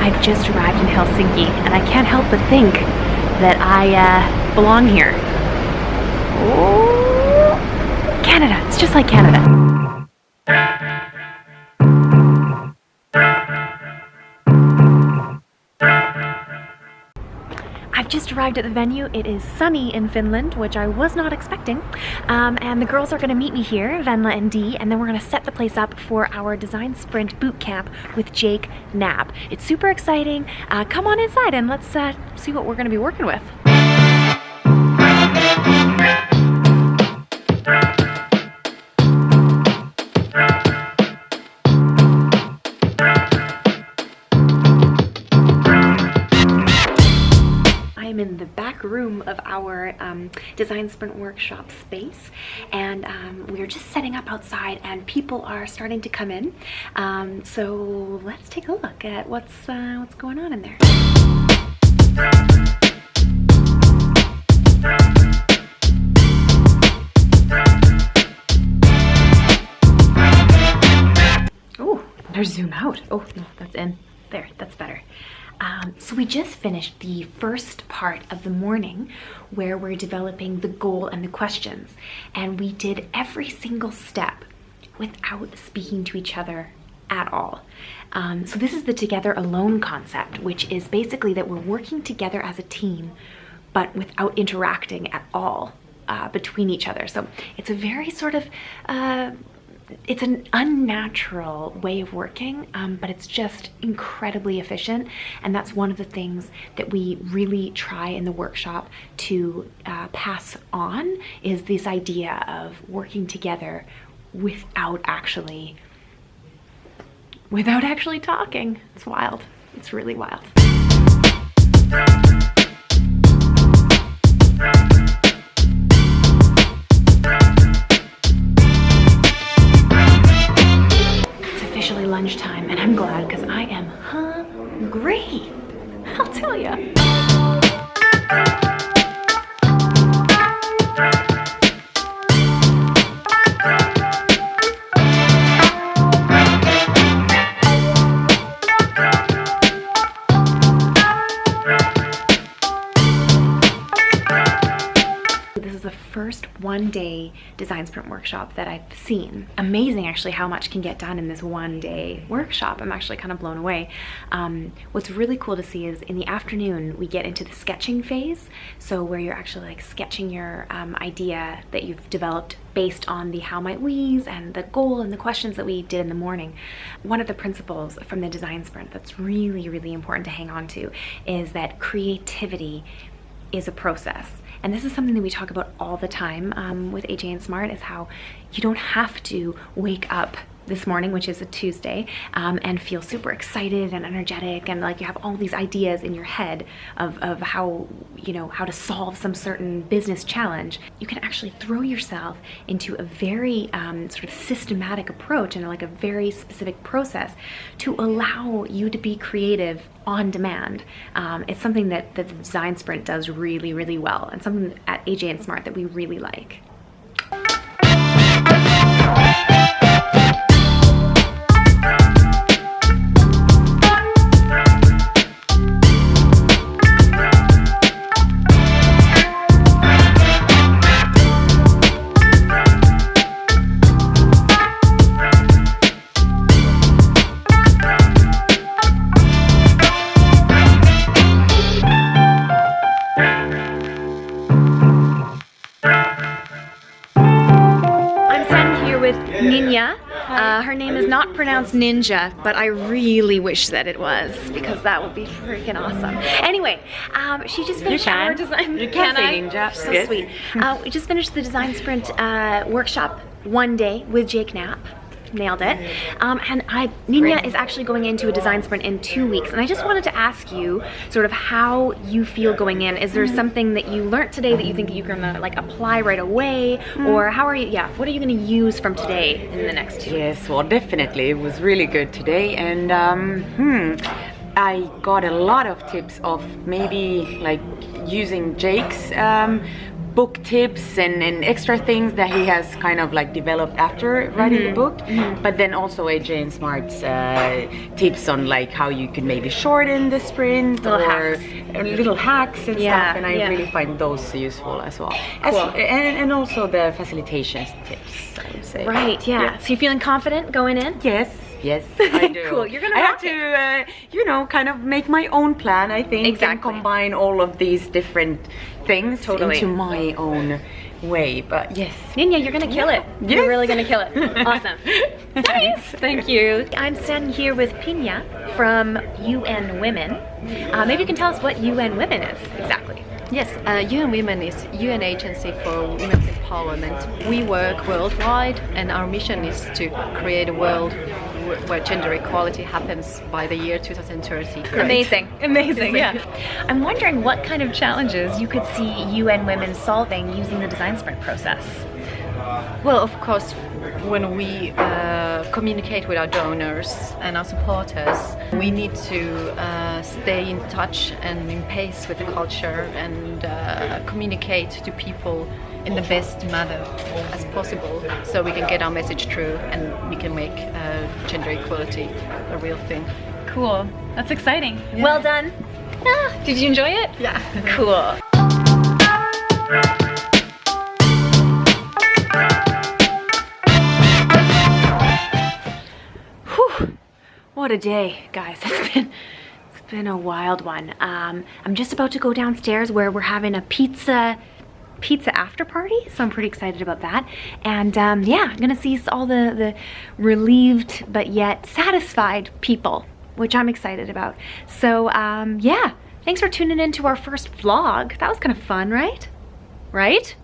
I've just arrived in Helsinki, and I can't help but think that I belong here. Oh, Canada, it's just like Canada. I've just arrived at the venue. It is sunny in Finland, which I was not expecting. And the girls are gonna meet me here, Venla and Dee, and then we're gonna set the place up for our design sprint boot camp with Knapp. It's super exciting. Come on inside and let's see what we're gonna be working with. In the back room of our design sprint workshop space, and we're just setting up outside and people are starting to come in, so let's take a look at what's going on in there. Oh, there's zoom out. Oh no, that's in there, that's better. So we just finished the first part of the morning where we're developing the goal and the questions, and we did every single step without speaking to each other at all. So this is the together alone concept, which is basically that we're working together as a team but without interacting at all between each other. So it's a very sort of it's an unnatural way of working, but it's just incredibly efficient, and that's one of the things that we really try in the workshop to pass on, is this idea of working together without actually talking. It's wild. It's really wild. Lunchtime, and I'm glad because I am hungry, I'll tell ya. First one-day design sprint workshop that I've seen. Amazing actually how much can get done in this one-day workshop. I'm actually kind of blown away. What's really cool to see is in the afternoon we get into the sketching phase, so where you're actually like sketching your idea that you've developed based on the how might we's and the goal and the questions that we did in the morning. One of the principles from the design sprint that's really, really important to hang on to is that creativity is a process. And this is something that we talk about all the time with Aj&Smart, is how you don't have to wake up this morning, which is a Tuesday, and feel super excited and energetic and like you have all these ideas in your head of how, you know, how to solve some certain business challenge. You can actually throw yourself into a very sort of systematic approach and like a very specific process to allow you to be creative on demand. It's something that the design sprint does really, really well, and something at Aj&Smart that we really like. Her name is not pronounced ninja, but I really wish that it was, because that would be freaking awesome. Anyway, she just finished our design. You can say ninja. So yes. Sweet. We just finished the design sprint workshop one day with Knapp. Nailed it. And Nina is actually going into a design sprint in 2 weeks, and I just wanted to ask you sort of how you feel going in. Is there something that you learned today that you think that you're gonna like apply right away, or how are you? Yeah, what are you gonna use from today in the next 2 weeks? Yes, well, definitely it was really good today, and I got a lot of tips of maybe like using Jake's book tips and extra things that he has kind of like developed after writing the book. But then also Aj&Smart's tips on like how you could maybe shorten the sprint little hacks and stuff, and I really find those useful as well. And also the facilitation tips, I would say. Right, yeah. So you're feeling confident going in? Yes, I do. Cool, you're gonna I have rock it. to, you know, kind of make my own plan, I think. Exactly. And combine all of these different things into my own way. But yes. Ninya, you're gonna kill it. Yes. You're really gonna kill it. Awesome. Nice. Thank you. I'm standing here with Pina from UN Women. Maybe you can tell us what UN Women is exactly. Yes, UN Women is UN agency for women's empowerment. We work worldwide, and our mission is to create a world where gender equality happens by the year 2030. Amazing, yeah. I'm wondering what kind of challenges you could see UN Women solving using the design sprint process. Well, of course, when we communicate with our donors and our supporters, we need to stay in touch and in pace with the culture and communicate to people in the best manner as possible, so we can get our message through and we can make gender equality a real thing. Cool. That's exciting. Yeah. Well done. Did you enjoy it? Yeah. Cool. Whew. What a day, guys. It's been a wild one. I'm just about to go downstairs where we're having a pizza after party, so I'm pretty excited about that. And yeah, I'm gonna see all the relieved but yet satisfied people, which I'm excited about. So yeah, thanks for tuning in to our first vlog. That was kind of fun, right? Right?